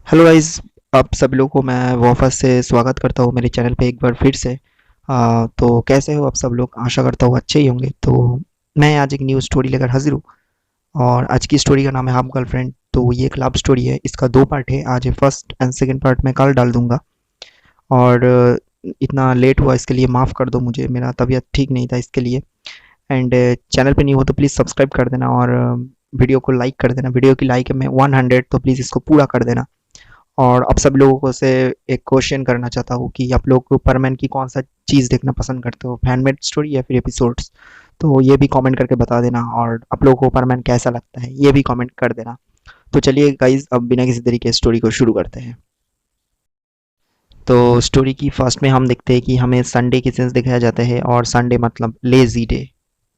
Hello guys. आप सभी लोगों को मैं वापस से स्वागत करता हूँ मेरे चैनल पे एक बार फिर से। तो कैसे हो आप सब लोग? आशा करता हूँ अच्छे ही होंगे। तो मैं आज एक न्यू स्टोरी लेकर हाजिर हूँ और आज की स्टोरी का नाम है हाफ गर्लफ्रेंड। तो ये एक लव स्टोरी है, इसका दो पार्ट है। आज फर्स्ट एंड सेकंड पार्ट मैं कल डाल दूंगा। और इतना लेट हुआ इसके लिए माफ़ कर दो मुझे, मेरा तबीयत ठीक नहीं था इसके लिए। एंड चैनल पे नहीं हो तो प्लीज़ सब्सक्राइब कर देना और वीडियो को लाइक कर देना। वीडियो की लाइक है मैं 100, तो प्लीज़ इसको पूरा कर देना। और आप सब लोगों को से एक क्वेश्चन करना चाहता हूँ कि आप लोग परमैन की कौन सा चीज़ देखना पसंद करते हो, फैनमेड स्टोरी या फिर एपिसोड्स? तो ये भी कमेंट करके बता देना। और आप लोगों को परमैन कैसा लगता है ये भी कमेंट कर देना। तो चलिए गाइज, अब बिना किसी तरीके स्टोरी को शुरू करते हैं। तो स्टोरी की फर्स्ट में हम देखते हैं कि हमें संडे की सेंस दिखाया जाता है, और संडे मतलब लेजी डे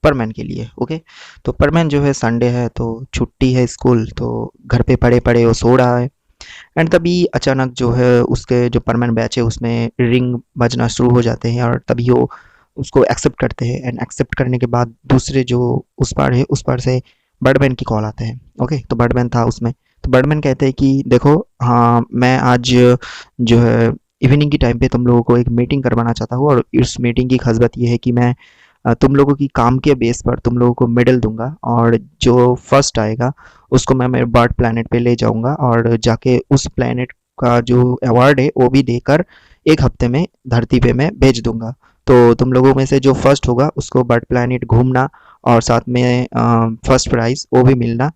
परमैन के लिए। ओके, तो परमैन जो है संडे है तो छुट्टी है स्कूल, तो घर पे पड़े पड़े वो सो रहा है। एंड तभी अचानक जो है उसके जो परमानेंट बैच है उसमें रिंग बजना शुरू हो जाते हैं, और तभी वो उसको एक्सेप्ट करते हैं। एंड एक्सेप्ट करने के बाद दूसरे जो उस पार है उस पार से बर्डमैन की कॉल आते हैं। ओके, तो बर्डमैन था उसमें। तो बर्डमैन कहते हैं कि देखो, हाँ मैं आज जो है इवनिंग की टाइम पे तुम लोगों को एक मीटिंग करवाना चाहता हूँ, और इस मीटिंग की खासियत ये है कि मैं तुम लोगों की काम के बेस पर तुम लोगों को मेडल दूंगा, और जो फर्स्ट आएगा उसको मैं मेरे बर्ड प्लैनेट पे ले जाऊंगा, और जाके उस प्लैनेट का जो अवार्ड है वो भी देकर एक हफ्ते में धरती पे मैं भेज दूंगा। तो तुम लोगों में से जो फर्स्ट होगा उसको बर्ड प्लैनेट घूमना, और साथ में फर्स्ट प्राइज वो भी मिलना।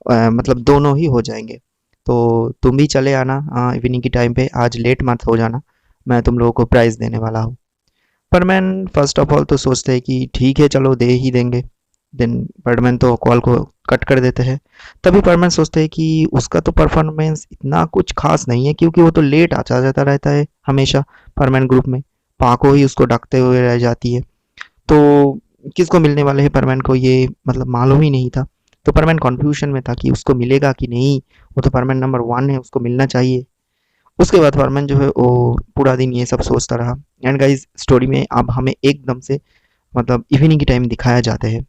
मतलब दोनों ही हो जाएंगे। तो तुम भी चले आना इवनिंग की टाइम पे, आज लेट मत हो जाना, मैं तुम लोगों को प्राइज देने वाला हूँ। पर मैन फर्स्ट ऑफ ऑल तो सोचते हैं कि ठीक है चलो दे ही देंगे। देन परमैन तो कॉल को कट कर देते हैं। तभी परमैन सोचते हैं कि उसका तो परफॉर्मेंस इतना कुछ खास नहीं है, क्योंकि वो तो लेट आ जाता रहता है हमेशा परमैन ग्रुप में। पाको ही उसको डांटते हुए रह जाती है। तो किसको मिलने वाले हैं परमैन को ये मतलब मालूम ही नहीं था। तो परमैन कन्फ्यूजन में था कि उसको मिलेगा कि नहीं। वो तो परमैन नंबर वन है, उसको मिलना चाहिए। उसके बाद फरमान जो है वो पूरा दिन ये सब सोचता रहा। एंड गाइस, स्टोरी में अब हमें एकदम से मतलब इवनिंग की टाइम दिखाया जाते हैं।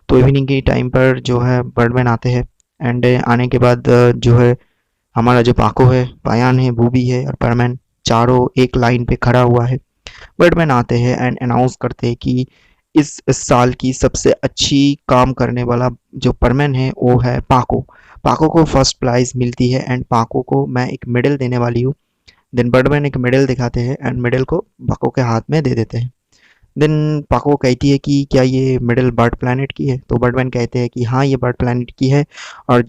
तो इवनिंग की टाइम पर जो है बर्डमैन आते हैं। एंड आने के बाद जो है हमारा जो पाको है, पायान है, बूबी है और परमैन, चारों एक लाइन पे खड़ा हुआ है। बर्डमैन आते हैं एंड अनाउंस करते हैं कि इस साल की सबसे अच्छी काम करने वाला जो परमैन है वो है पाको। पाको को फर्स्ट प्राइज मिलती है एंड पाको को मैं एक मेडल देने वाली हूँ। देन बर्डमैन एक मेडल दिखाते हैं एंड मेडल को पाको के हाथ में दे देते हैं। देन पाको कहती है कि क्या ये मेडल बर्ड प्लैनेट की है? तो बर्डमैन कहते हैं कि हाँ ये बर्ड प्लैनेट की है, और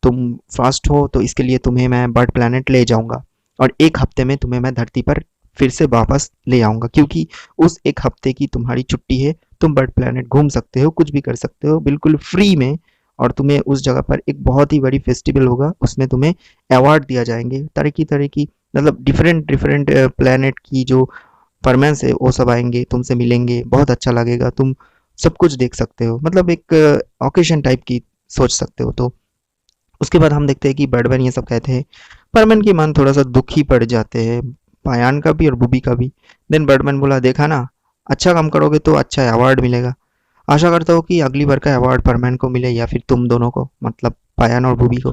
तुम फास्ट हो तो इसके लिए तुम्हें मैं बर्ड प्लैनेट ले जाऊंगा, और एक हफ्ते में तुम्हें मैं धरती पर फिर से वापस ले आऊंगा, क्योंकि उस एक हफ्ते की तुम्हारी छुट्टी है। तुम बर्ड प्लैनेट घूम सकते हो, कुछ भी कर सकते हो बिल्कुल फ्री में। और तुम्हें उस जगह पर एक बहुत ही बड़ी फेस्टिवल होगा, उसमें तुम्हें अवार्ड दिया जाएंगे तरह की मतलब डिफरेंट डिफरेंट प्लैनेट की जो फरमेंस है वो सब आएंगे, तुमसे मिलेंगे, बहुत अच्छा लगेगा, तुम सब कुछ देख सकते हो, मतलब एक ओकेशन टाइप की सोच सकते हो। तो उसके बाद हम देखते हैं कि बर्डमैन ये सब कहते हैं। परमैन की मन थोड़ा सा दुखी पड़ जाते हैं, पायान का भी और बुबी का भी। देन बर्डमैन बोला, देखा ना, अच्छा काम करोगे तो अच्छा अवार्ड मिलेगा। आशा करता हूँ कि अगली बार का अवार्ड परमैन को मिले या फिर तुम दोनों को, मतलब पायान और बुबी को।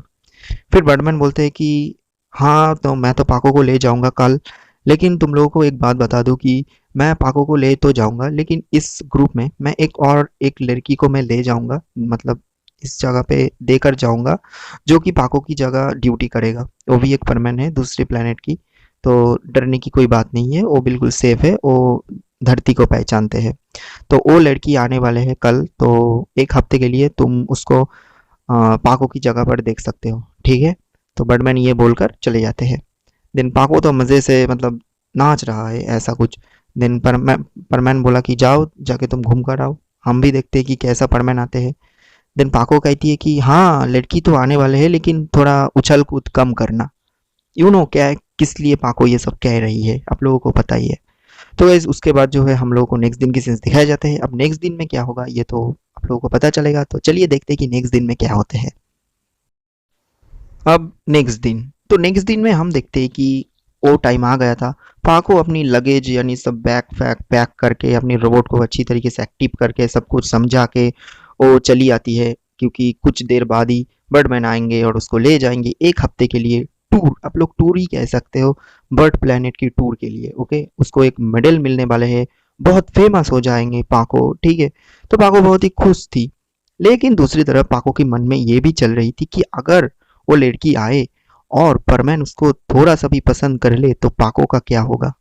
फिर बर्डमैन बोलते हैं कि हाँ तो मैं तो पाको को ले जाऊंगा कल, लेकिन तुम लोगों को एक बात बता दूं कि मैं पाको को ले तो जाऊंगा, लेकिन इस ग्रुप में मैं एक लड़की को मैं ले जाऊंगा, मतलब इस जगह पे देकर जाऊंगा, जो कि पाको की जगह ड्यूटी करेगा। वो भी एक परमैन है दूसरे प्लेनेट की। तो डरने की कोई बात नहीं है, वो बिल्कुल सेफ है, वो धरती को पहचानते हैं। तो वो लड़की आने वाले हैं कल, तो एक हफ्ते के लिए तुम उसको पाको की जगह पर देख सकते हो, ठीक है? तो बर्डमैन ये बोलकर चले जाते हैं। देन पाको तो मज़े से मतलब नाच रहा है ऐसा कुछ। देन परमैन बोला कि जाओ जाके तुम घूम कर आओ, हम भी देखते हैं कि कैसा परमैन आते हैं। देन पाको कहती है कि हाँ लड़की तो आने वाले हैं, लेकिन थोड़ा उछल कूद कम करना। यू नो क्या है, किस लिए पाको ये सब कह रही है आप लोगों को पता ही है। तो गाइस उसके बाद जो है हम लोगों को नेक्स्ट दिन की सीन्स दिखाए जाते हैं। अब नेक्स्ट दिन में क्या होगा ये तो आप लोगों को पता चलेगा, तो चलिए देखते हैं कि नेक्स्ट दिन में क्या होते हैं। अब नेक्स्ट दिन, तो नेक्स्ट दिन में हम देखते हैं कि वो टाइम आ गया था। पाको अपनी लगेज यानी सब बैग फैग पैक करके अपनी रोबोट को अच्छी तरीके से एक्टिव करके सब कुछ समझा के वो चली आती है, क्योंकि कुछ देर बाद ही बर्डमैन आएंगे और उसको ले जाएंगे एक हफ्ते के लिए टूर, आप लोग टूर ही कह सकते हो, बर्ड प्लेनेट की टूर के लिए। ओके, उसको एक मेडल मिलने वाले हैं, बहुत फेमस हो जाएंगे पाको, ठीक है। तो पाको बहुत ही खुश थी। लेकिन दूसरी तरफ पाको के मन में ये भी चल रही थी कि अगर वो लड़की आए और परमैन उसको थोड़ा सा भी पसंद कर ले तो पाको का क्या होगा।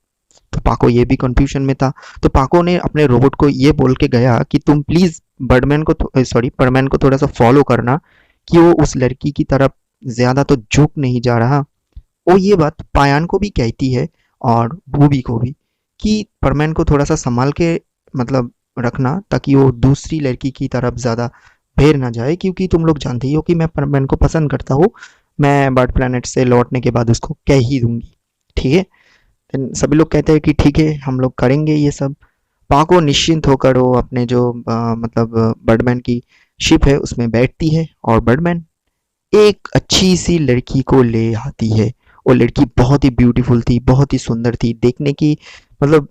तो पाको ये भी कंफ्यूजन में था। तो पाको ने अपने रोबोट को ये बोल के गया कि तुम प्लीज बर्डमैन को सॉरी परमैन को थोड़ा सा फॉलो करना कि वो उस लड़की की तरफ ज्यादा तो झुक नहीं जा रहा। वो ये बात पायान को भी कहती है और बूबी को भी कि परमैन को थोड़ा सा संभाल के मतलब रखना, ताकि वो दूसरी लड़की की तरफ ज़्यादा भेर ना जाए, क्योंकि तुम लोग जानते ही हो कि मैं परमैन को पसंद करता हूँ। मैं बर्ड प्लेनेट से लौटने के बाद उसको कह ही दूंगी, ठीक है। फिर सभी लोग कहते हैं कि ठीक है हम लोग करेंगे ये सब। पाको निश्चिंत होकर वो अपने जो मतलब बर्डमैन की शिप है उसमें बैठती है और बर्डमैन एक अच्छी सी लड़की को ले आती है। वो लड़की बहुत ही ब्यूटीफुल थी, बहुत ही सुंदर थी, देखने की मतलब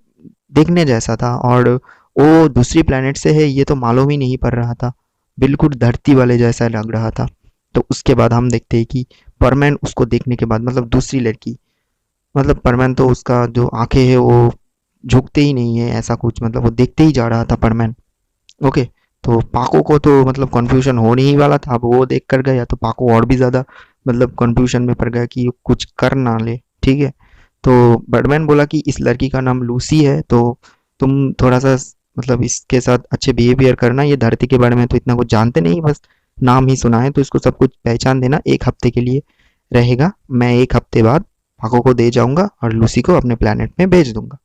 देखने जैसा था। और वो दूसरी प्लेनेट से है ये तो मालूम ही नहीं पड़ रहा था, बिल्कुल धरती वाले जैसा लग रहा था। तो उसके बाद हम देखते हैं कि परमैन उसको देखने के बाद मतलब दूसरी लड़की मतलब परमैन तो उसका जो आंखें है वो झुकते ही नहीं है, ऐसा कुछ मतलब वो देखते ही जा रहा था परमैन। ओके, तो पाको को तो मतलब कंफ्यूजन होने ही वाला था। अब वो देख कर गया तो पाको और भी ज़्यादा मतलब कंफ्यूजन में पड़ गया कि कुछ कर ना ले, ठीक है। तो बर्डमैन बोला कि इस लड़की का नाम लूसी है, तो तुम थोड़ा सा मतलब इसके साथ अच्छे बिहेवियर करना। ये धरती के बारे में तो इतना कुछ जानते नहीं, बस नाम ही सुना है, तो इसको सब कुछ पहचान देना। एक हफ्ते के लिए रहेगा, मैं एक हफ्ते बाद पाको को दे जाऊंगा और लूसी को अपने प्लेनेट में भेज दूंगा।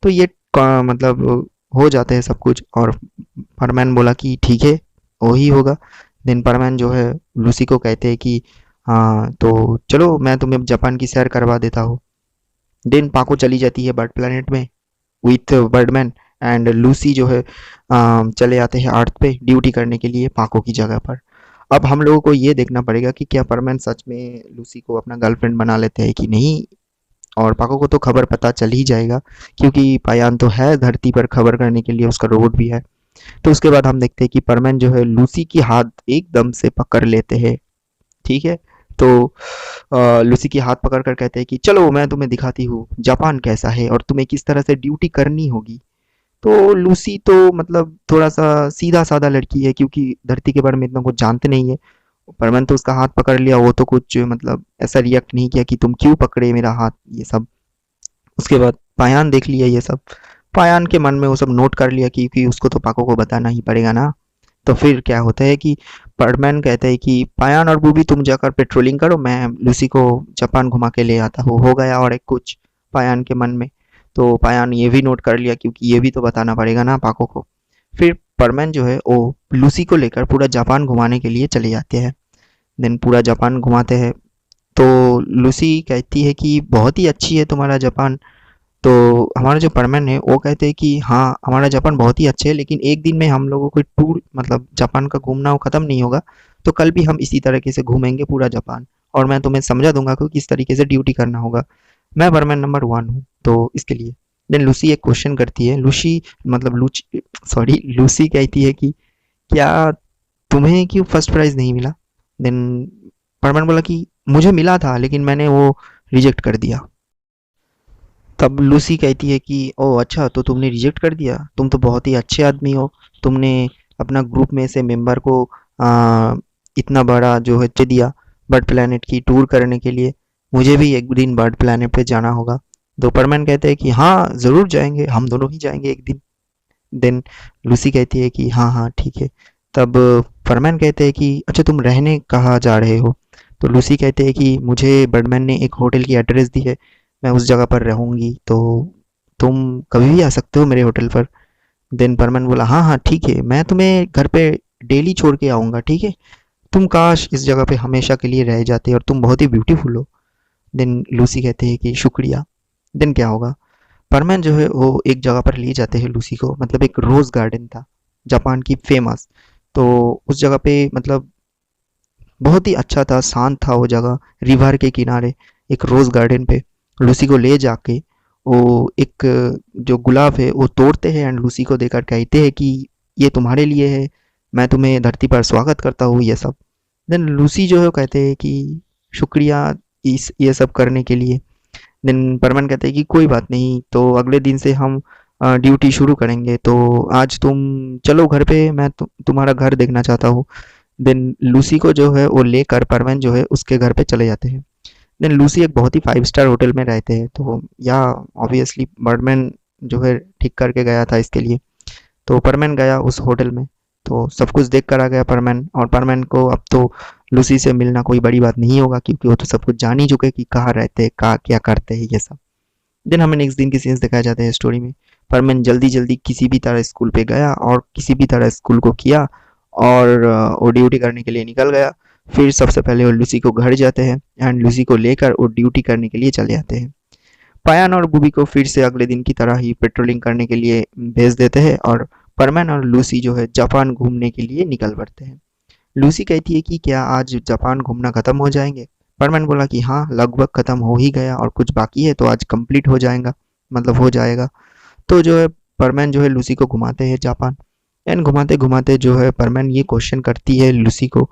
तो ये मतलब हो जाते हैं सब कुछ। और परमैन बोला कि ठीक है वही होगा। देन परमैन जो है लूसी को कहते हैं कि हाँ तो चलो मैं तुम्हें जापान की सैर करवा देता हूँ। देन पाको चली जाती है बर्ड प्लेनेट में विथ बर्डमैन। एंड लूसी जो है चले आते हैं अर्थ पे ड्यूटी करने के लिए पाको की जगह पर। अब हम लोगों को ये देखना पड़ेगा कि क्या परमैन सच में लूसी को अपना गर्लफ्रेंड बना लेते हैं कि नहीं। और पाको को तो खबर पता चल ही जाएगा, क्योंकि पायान तो है धरती पर खबर करने के लिए, उसका रोबोट भी है। तो उसके बाद हम देखते हैं कि परमैन जो है लूसी की हाथ एकदम से पकड़ लेते हैं, ठीक है। तो लूसी की हाथ पकड़ कर कहते हैं कि चलो मैं तुम्हें दिखाती हूँ जापान कैसा है और तुम्हें किस तरह से ड्यूटी करनी होगी। तो लूसी तो मतलब थोड़ा सा सीधा साधा लड़की है, क्योंकि धरती के बारे में इतना कुछ जानते नहीं है। परमन तो उसका हाथ पकड़ लिया, वो तो कुछ मतलब ऐसा रिएक्ट नहीं किया कि तुम क्यों पकड़े मेरा हाथ, ये सब। उसके बाद पायान देख लिया ये सब। पायान के मन में वो सब नोट कर लिया, क्योंकि उसको तो पाको को बताना ही पड़ेगा ना। तो फिर क्या होता है कि पर्डमैन कहते हैं कि पायान और बूबी तुम जाकर पेट्रोलिंग करो, मैं लूसी को जापान घुमा के ले आता हूँ। हो गया और एक कुछ पायान के मन में। तो पायान ये भी नोट कर लिया, क्योंकि ये भी तो बताना पड़ेगा ना पाको को। फिर परमैन जो है वो लूसी को लेकर पूरा जापान घुमाने के लिए चले जाते हैं। देन पूरा जापान घुमाते हैं। तो लूसी कहती है कि बहुत ही अच्छी है तुम्हारा जापान। तो हमारा जो परमैन है वो कहते हैं कि हाँ हमारा जापान बहुत ही अच्छा है, लेकिन एक दिन में हम लोगों को टूर मतलब जापान का घूमना वो ख़त्म नहीं होगा। तो कल भी हम इसी तरीके से घूमेंगे पूरा जापान, और मैं तुम्हें समझा दूंगा कि किस तरीके से ड्यूटी करना होगा। मैं परमैन नंबर 1 हूँ तो इसके लिए। देन लूसी एक क्वेश्चन करती है, लूसी मतलब लूची सॉरी लूसी कहती है कि क्या तुम्हें क्यों फर्स्ट प्राइज़ नहीं मिला। देन परमैन बोला कि मुझे मिला था लेकिन मैंने वो रिजेक्ट कर दिया। तब लूसी कहती है कि ओह अच्छा, तो तुमने रिजेक्ट कर दिया, तुम तो बहुत ही अच्छे आदमी हो। तुमने अपना ग्रुप में से मेंबर को इतना बड़ा जो है दिया बर्ड प्लैनेट की टूर करने के लिए। मुझे भी एक दिन बर्ड प्लैनेट पे जाना होगा। दोपरमैन कहते हैं कि हाँ ज़रूर जाएंगे, हम दोनों ही जाएंगे एक दिन। देन लूसी कहती है कि हाँ हाँ ठीक है। तब फरमैन कहते हैं कि अच्छा तुम रहने कहाँ जा रहे हो। तो लूसी कहते हैं कि मुझे बर्डमैन ने एक होटल की एड्रेस दी है, मैं उस जगह पर रहूँगी, तो तुम कभी भी आ सकते हो मेरे होटल पर। देन परमैन बोला हाँ हाँ ठीक है, मैं तुम्हें घर पे डेली छोड़ के आऊँगा, ठीक है। तुम काश इस जगह पे हमेशा के लिए रह जाते, और तुम बहुत ही ब्यूटीफुल हो। देन लूसी कहते हैं कि शुक्रिया। देन क्या होगा, परमैन जो है वो एक जगह पर ले जाते हैं लूसी को, मतलब एक रोज़ गार्डन था जापान की फेमस। तो उस जगह पे मतलब बहुत ही अच्छा था, शांत था वो जगह, रिवर के किनारे एक रोज़ गार्डन पे लूसी को ले जाके वो एक जो गुलाब है वो तोड़ते हैं एंड लूसी को देकर कहते हैं कि ये तुम्हारे लिए है, मैं तुम्हें धरती पर स्वागत करता हूँ, ये सब। देन लूसी जो है वो कहते हैं कि शुक्रिया, इस ये सब करने के लिए। देन परमन कहते हैं कि कोई बात नहीं, तो अगले दिन से हम ड्यूटी शुरू करेंगे, तो आज तुम चलो घर पे, मैं तुम्हारा घर देखना चाहता हूँ। देन लूसी को जो है वो लेकर परमन जो है उसके घर पे चले जाते हैं। देन लूसी एक बहुत ही 5 स्टार होटल में रहते हैं, तो या ऑब्वियसली बर्डमैन जो है ठीक करके गया था इसके लिए। तो परमैन गया उस होटल में, तो सब कुछ देख कर आ गया परमैन, और परमैन को अब तो लूसी से मिलना कोई बड़ी बात नहीं होगा, क्योंकि वो तो सब कुछ जान ही चुके कि कहाँ रहते हैं, कहाँ क्या करते हैं ये सब। देन हमें नेक्स्ट दिन के सीन्स दिखाए जाते हैं स्टोरी में। परमैन जल्दी जल्दी किसी भी तरह स्कूल पे गया और किसी भी तरह स्कूल को किया, और वो ड्यूटी करने के लिए निकल गया। फिर सबसे पहले वो लूसी को घर जाते हैं एंड लूसी को लेकर वो ड्यूटी करने के लिए चले जाते हैं। पायान और गुबी को फिर से अगले दिन की तरह ही पेट्रोलिंग करने के लिए भेज देते हैं, और परमैन और लूसी जो है जापान घूमने के लिए निकल पड़ते हैं। लूसी कहती है कि क्या आज जापान घूमना ख़त्म हो जाएंगे। परमैन बोला कि हाँ, लगभग ख़त्म हो ही गया और कुछ बाकी है, तो आज कंप्लीट हो जाएगा, मतलब हो जाएगा। तो जो है परमैन जो है लूसी को घुमाते हैं जापान। एंड घुमाते घुमाते जो है परमैन ये क्वेश्चन करती है लूसी को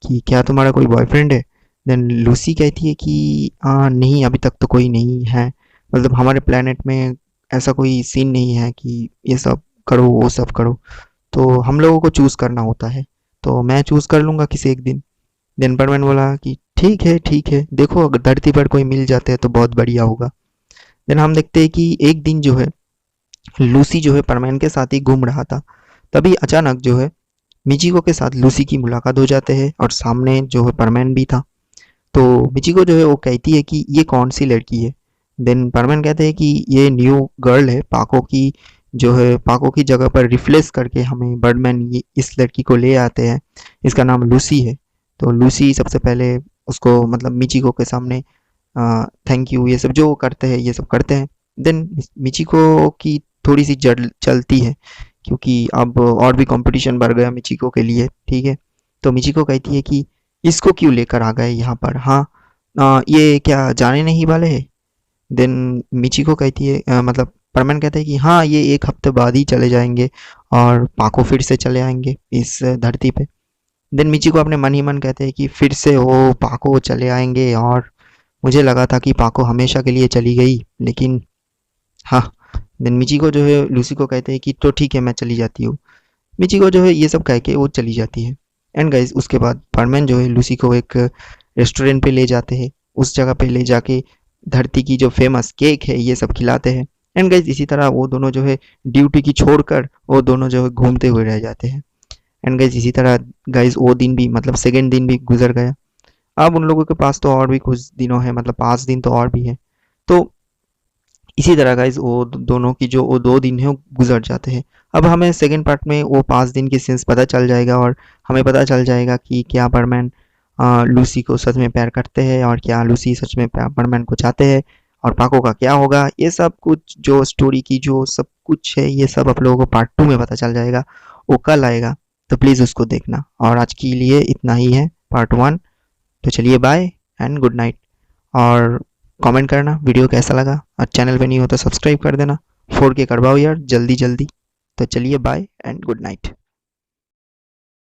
कि क्या तुम्हारा कोई बॉयफ्रेंड है। देन लूसी कहती है कि नहीं, अभी तक तो कोई नहीं है, मतलब हमारे प्लेनेट में ऐसा कोई सीन नहीं है कि ये सब करो वो सब करो, तो हम लोगों को चूज़ करना होता है, तो मैं चूज़ कर लूँगा किसी एक दिन। देन परमैन बोला कि ठीक है, देखो अगर धरती पर कोई मिल जाते हैं तो बहुत बढ़िया होगा। देन हम देखते हैं कि एक दिन जो है लूसी जो है परमैन के साथ ही घूम रहा था, तभी अचानक जो है मिचिको के साथ लूसी की मुलाकात हो जाते हैं, और सामने जो है परमैन भी था। तो मिचिको जो है वो कहती है कि ये कौन सी लड़की है। देन परमैन कहते हैं कि ये न्यू गर्ल है, पाको की जो है पाको की जगह पर रिप्लेस करके हमें बर्डमैन ये इस लड़की को ले आते हैं, इसका नाम लूसी है। तो लूसी सबसे पहले उसको मतलब मिचिको के सामने थैंक यू ये सब जो करते हैं ये सब करते हैं। देन मिचिको की थोड़ी सी जल चलती है, क्योंकि अब और भी कंपटीशन बढ़ गया मिचिको के लिए, ठीक है। तो मिचिको कहती है कि इसको क्यों लेकर आ गए यहाँ पर, हाँ ये क्या जाने नहीं वाले हैं। देन मिचिको कहती है मतलब परमैन कहता है कि हाँ, ये एक हफ्ते बाद ही चले जाएंगे और पाको फिर से चले आएंगे इस धरती पे। देन मिचिको अपने मन ही मन कहते हैं कि फिर से वो पाको चले आएंगे, और मुझे लगा था कि पाको हमेशा के लिए चली गई, लेकिन हाँ। देन मिचिको जो है लूसी को कहते हैं कि तो ठीक है, मैं चली जाती हूँ। मिचिको जो है ये सब कह के वो चली जाती है। एंड गाइस उसके बाद परमैन जो है लूसी को एक रेस्टोरेंट पे ले जाते हैं, उस जगह पे ले जाके धरती की जो फेमस केक है ये सब खिलाते हैं। एंड गाइस इसी तरह वो दोनों जो है ड्यूटी की छोड़कर वो दोनों जो है घूमते हुए रह जाते हैं। एंड गाइस इसी तरह गाइस वो दिन भी मतलब सेकेंड दिन भी गुजर गया। अब उन लोगों के पास तो और भी कुछ दिनों है, मतलब 5 दिन तो और भी है। तो इसी तरह गाइस वो दोनों की जो वो 2 दिन है वो गुजर जाते हैं। अब हमें सेकंड पार्ट में वो 5 दिन की सीन्स पता चल जाएगा, और हमें पता चल जाएगा कि क्या बर्डमैन लूसी को सच में प्यार करते हैं, और क्या लूसी सच में बर्डमैन को चाहते हैं, और पाको का क्या होगा। ये सब कुछ जो स्टोरी की जो सब कुछ है ये सब आप लोगों को पार्ट 2 में पता चल जाएगा, वो कल आएगा, तो प्लीज़ उसको देखना। और आज के लिए इतना ही है पार्ट 1। तो चलिए बाय एंड गुड नाइट, और कमेंट करना वीडियो कैसा लगा, और चैनल पे नहीं हो तो सब्सक्राइब कर देना, 4K करवाओ यार जल्दी जल्दी। तो चलिए बाय एंड गुड नाइट।